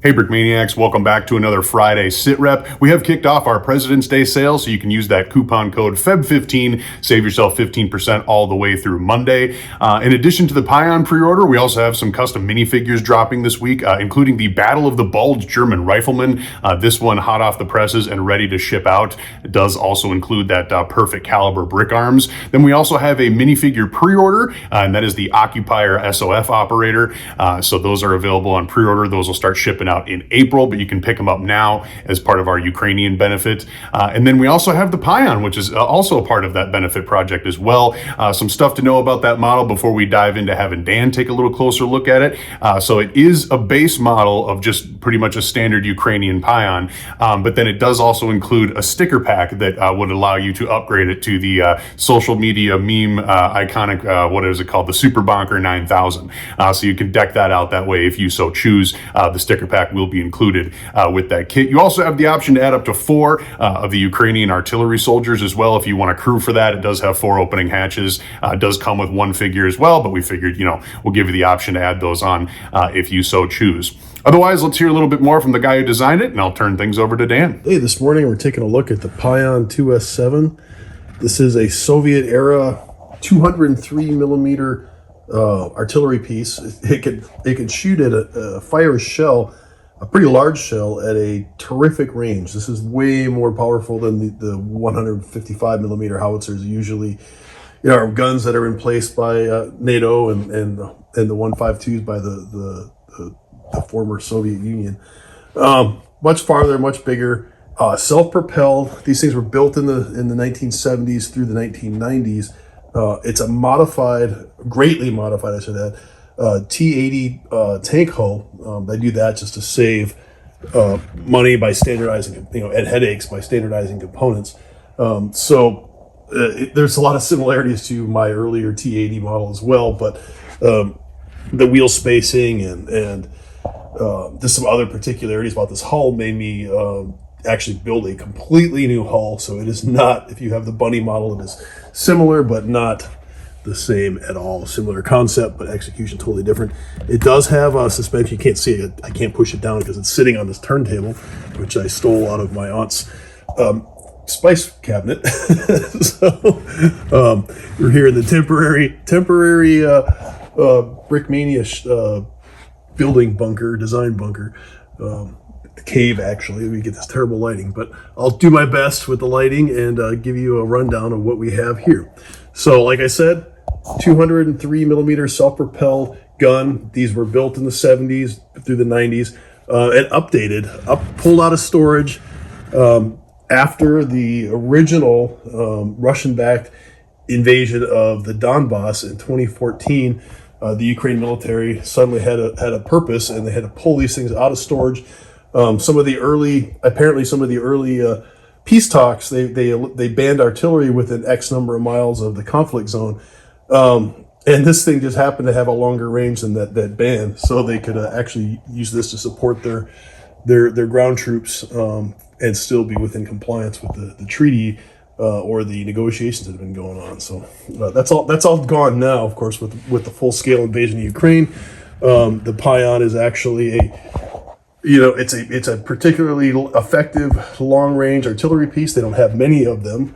Hey Brick Maniacs, welcome back to another Friday Sit Rep. We have kicked off our President's Day sale, so you can use that coupon code FEB15, save yourself 15% all the way through Monday. In addition to the Pion pre-order, we also have some custom minifigures dropping this week, including the Battle of the Bulge German Rifleman. This one hot off the presses and ready to ship out. It does also include that perfect caliber brick arms. Then we also have a minifigure pre-order, and that is the Occupier SOF operator. So those are available on pre-order. Those will start shipping out in April, but you can pick them up now as part of our Ukrainian benefit. And then we also have the Pion, which is also a part of that benefit project as well. Some stuff to know about that model before we dive into having Dan take a little closer look at it. So it is a base model of just pretty much a standard Ukrainian Pion, but then it does also include a sticker pack that would allow you to upgrade it to the social media meme iconic, what is it called? The Super BONK 9000. So you can deck that out that way if you so choose. The sticker pack will be included with that kit. You also have the option to add up to 4 of the Ukrainian artillery soldiers as well if you want a crew for that. It does have 4 opening hatches. It does come with 1 figure as well, but we figured, we'll give you the option to add those on if you so choose. Otherwise, let's hear a little bit more from the guy who designed it, and I'll turn things over to Dan. Hey, this morning we're taking a look at the Pion 2S7. This is a Soviet-era 203 millimeter artillery piece. It could shoot at fire a shell, a pretty large shell, at a terrific range. This is way more powerful than the 155 millimeter howitzers usually. Are guns that are in place by NATO and the 152s by the former Soviet Union. Much farther, much bigger, self-propelled. These things were built in the 1970s through the 1990s. It's a greatly modified, I should add, T-80 tank hull. They do that just to save money by standardizing, and headaches by standardizing components. There's a lot of similarities to my earlier T-80 model as well, but the wheel spacing and just some other particularities about this hull made me actually build a completely new hull. So it is not, if you have the bunny model, it is similar but not the same at all. Similar concept, but execution totally different. It does have a suspension. You can't see it. I can't push it down because it's sitting on this turntable, which I stole out of my aunt's spice cabinet. We're here in the temporary Brickmania design bunker. The cave, actually. We get this terrible lighting, but I'll do my best with the lighting and give you a rundown of what we have here. So, like I said, 203 millimeter self-propelled gun. These were built in the 70s through the 90s and updated, pulled out of storage after the original Russian-backed invasion of the Donbass in 2014. The Ukraine military suddenly had a purpose, and they had to pull these things out of storage. Some of the early peace talks, they banned artillery within X number of miles of the conflict zone, and this thing just happened to have a longer range than that ban, so they could actually use this to support their ground troops and still be within compliance with the treaty. Or the negotiations that have been going on. So that's all gone now, of course, with the full-scale invasion of Ukraine. The Pion is actually it's a particularly effective long-range artillery piece. They don't have many of them.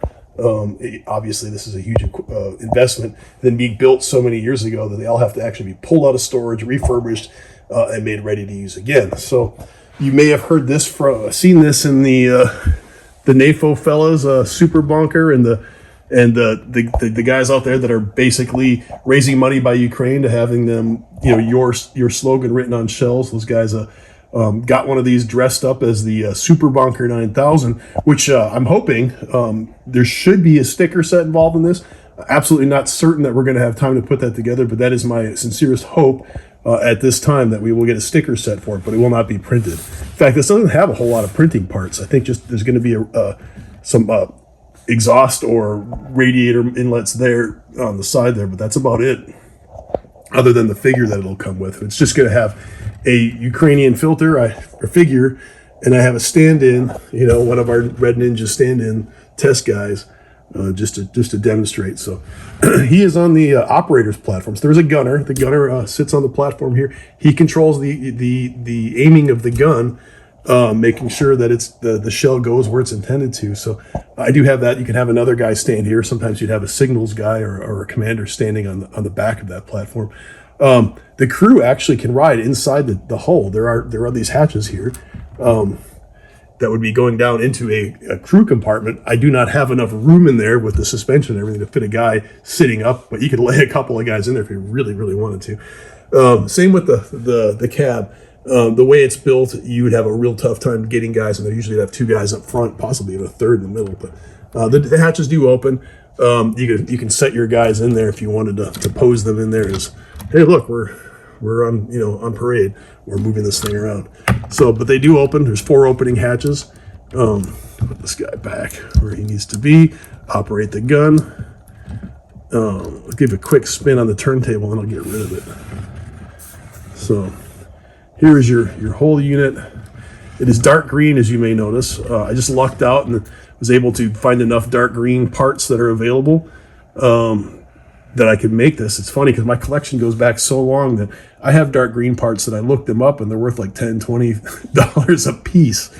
Obviously, this is a huge investment. Then being built so many years ago that they all have to actually be pulled out of storage, refurbished, and made ready to use again. So you may have seen this in the NAFO fellas, Super Bunker, and the guys out there that are basically raising money by Ukraine to having them, your slogan written on shells. Those guys got one of these dressed up as the Super Bunker 9000, which I'm hoping there should be a sticker set involved in this. Absolutely not certain that we're going to have time to put that together, but that is my sincerest hope at this time, that we will get a sticker set for it, but it will not be printed. In fact, this doesn't have a whole lot of printing parts. I think just there's going to be some exhaust or radiator inlets there on the side there, but that's about it, other than the figure that it'll come with. It's just going to have a Ukrainian filter or figure, and I have a stand-in, one of our Red Ninja stand-in test guys just to demonstrate. So he is on the operator's platform. So there's a gunner. The gunner sits on the platform here. He controls the aiming of the gun, making sure that the shell goes where it's intended to. So I do have that. You can have another guy stand here. Sometimes you'd have a signals guy or a commander standing on the back of that platform. The crew actually can ride inside the hull. There are these hatches here that would be going down into a crew compartment. I do not have enough room in there with the suspension and everything to fit a guy sitting up, but you could lay a couple of guys in there if you really, really wanted to. Same with the cab. The way it's built, you would have a real tough time getting guys in there. Usually you'd have two guys up front, possibly even a third in the middle, but the hatches do open. You can set your guys in there if you wanted to pose them in there as, hey, look, we're on parade. We're moving this thing around. So, but they do open. There's 4 opening hatches. Put this guy back where he needs to be. Operate the gun. I'll give a quick spin on the turntable and I'll get rid of it. So here is your whole unit. It is dark green, as you may notice. I just lucked out and was able to find enough dark green parts that are available that I could make this. It's funny because my collection goes back so long that I have dark green parts that I looked them up and they're worth like $10, $20 a piece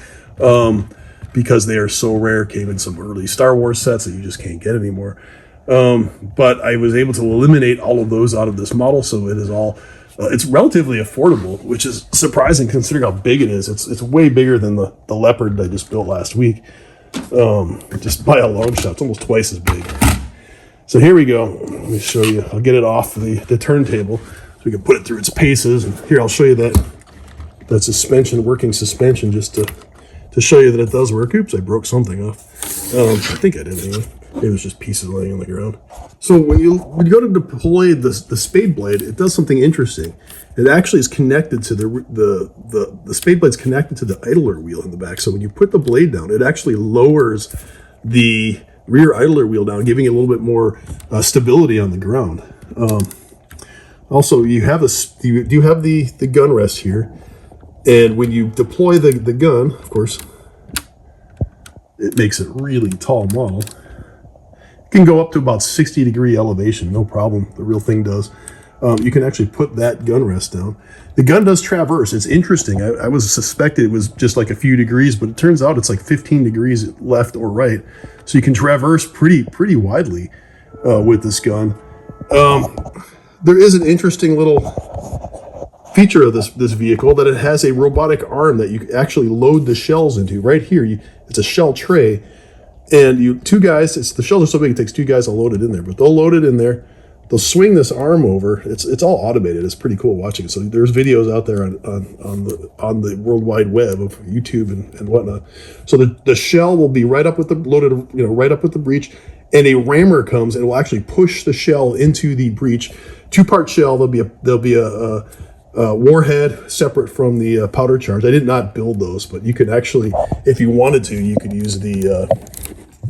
because they are so rare. Came in some early Star Wars sets that you just can't get anymore. But I was able to eliminate all of those out of this model, so it is all it's relatively affordable, which is surprising considering how big it is. It's way bigger than the Leopard I just built last week. Just by a long shot, it's almost twice as big. So here we go. Let me show you. I'll get it off the turntable so we can put it through its paces. And here, I'll show you that suspension, working suspension, just to show you that it does work. Oops, I broke something off. I think I did anyway. Maybe it was just pieces laying on the ground. So when you go to deploy the spade blade, it does something interesting. It actually is connected to the spade blade's connected to the idler wheel in the back. So when you put the blade down, it actually lowers the rear idler wheel down, giving it a little bit more stability on the ground. Also, you do have the gun rest here, and when you deploy the gun, of course, it makes it really tall model. It can go up to about 60-degree elevation, no problem. The real thing does. You can actually put that gun rest down. The gun does traverse. It's interesting. I was suspected it was just like a few degrees, but it turns out it's like 15 degrees left or right. So you can traverse pretty widely with this gun. There is an interesting little feature of this vehicle that it has a robotic arm that you actually load the shells into. Right here, it's a shell tray, and two guys. The shells are so big it takes 2 guys to load it in there, but they'll load it in there. They'll swing this arm over. It's all automated. It's pretty cool watching it. So there's videos out there on the World Wide Web of YouTube and whatnot. So the shell will be right up with the loaded, right up with the breech, and a rammer comes and will actually push the shell into the breech. 2-part shell. There'll be a warhead separate from the powder charge. I did not build those, but you could actually, if you wanted to, you could use the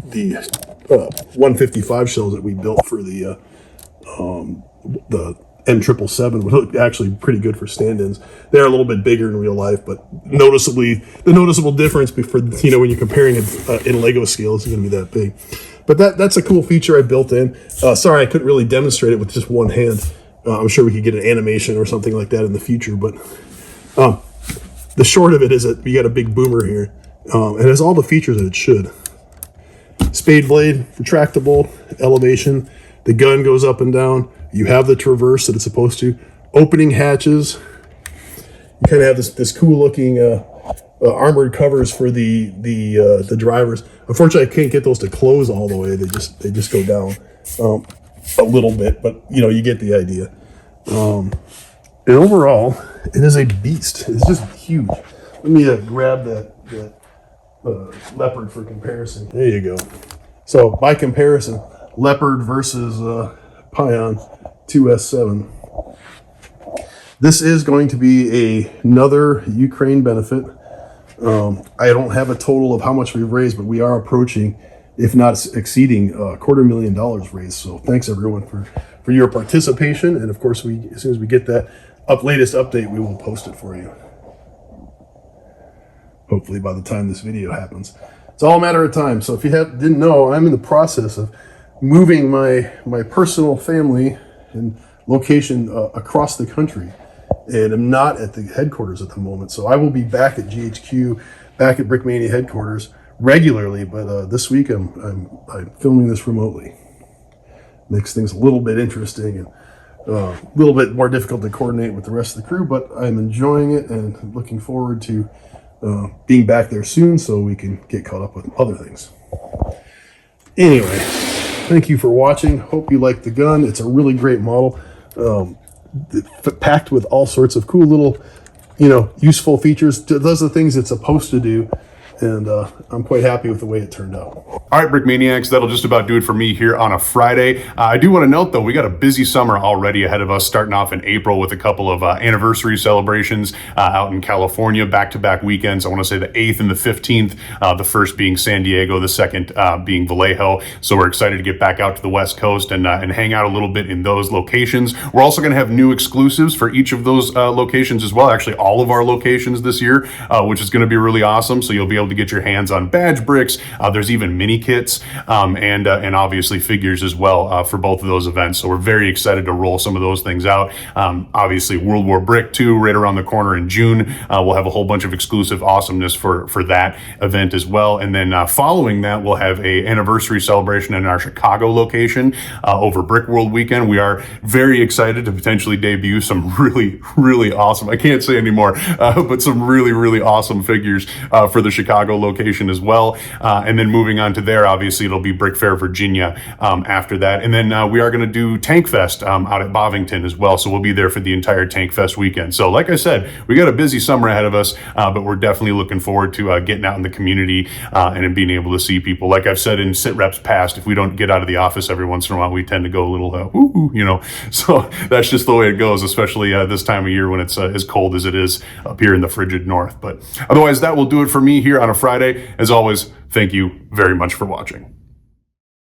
155 shells that we built for the M777 would look actually pretty good for stand-ins. They're a little bit bigger in real life, but the noticeable difference when you're comparing it in Lego scale is going to be that big. But that's a cool feature I built in. Sorry, I couldn't really demonstrate it with just one hand. I'm sure we could get an animation or something like that in the future, but the short of it is that you got a big boomer here. It has all the features that it should. Spade blade, retractable, elevation. The gun goes up and down. You have the traverse that it's supposed to. Opening hatches. You kind of have this cool looking armored covers for the drivers. Unfortunately, I can't get those to close all the way. They just go down a little bit, but you get the idea. And overall, it is a beast. It's just huge. Let me grab that Leopard for comparison. There you go. So by comparison, Leopard versus Pion 2S7. This is going to be another Ukraine benefit. I don't have a total of how much we've raised, but we are approaching, if not exceeding, $250,000 raised. So thanks everyone for your participation. And of course, as soon as we get that latest update, we will post it for you. Hopefully by the time this video happens. It's all a matter of time. So if you didn't know, I'm in the process of moving my personal family and location across the country, and I'm not at the headquarters at the moment. So I will be back at GHQ, back at Brickmania headquarters regularly, but this week I'm filming this remotely. Makes things a little bit interesting and a little bit more difficult to coordinate with the rest of the crew, but I'm enjoying it and looking forward to being back there soon so we can get caught up with other things. Anyway, thank you for watching. Hope you like the gun. It's a really great model, packed with all sorts of cool little, useful features. It does the things it's supposed to do, and I'm quite happy with the way it turned out. All right, Brick Maniacs, that'll just about do it for me here on a Friday. I do want to note, though, we got a busy summer already ahead of us, starting off in April with a couple of anniversary celebrations out in California, back-to-back weekends. I want to say the 8th and the 15th, the first being San Diego, the second being Vallejo. So we're excited to get back out to the West Coast and hang out a little bit in those locations. We're also going to have new exclusives for each of those locations as well, actually all of our locations this year, which is going to be really awesome. So you'll be able to get your hands on badge bricks. There's even mini kits and obviously figures as well for both of those events. So we're very excited to roll some of those things out. Obviously, World War Brick 2 right around the corner in June. We'll have a whole bunch of exclusive awesomeness for that event as well. And then following that, we'll have a anniversary celebration in our Chicago location over Brick World weekend. We are very excited to potentially debut some really, really awesome, I can't say anymore, but some really, really awesome figures for the Chicago location as well. And then moving on to there, obviously it'll be Brick Fair Virginia after that. And then we are going to do Tank Fest out at Bovington as well. So we'll be there for the entire Tank Fest weekend. So like I said, we got a busy summer ahead of us, but we're definitely looking forward to getting out in the community and being able to see people. Like I've said in sit reps past, if we don't get out of the office every once in a while, we tend to go a little, so that's just the way it goes, especially this time of year when it's as cold as it is up here in the frigid north. But otherwise, that will do it for me here on a Friday. As always, thank you very much for watching.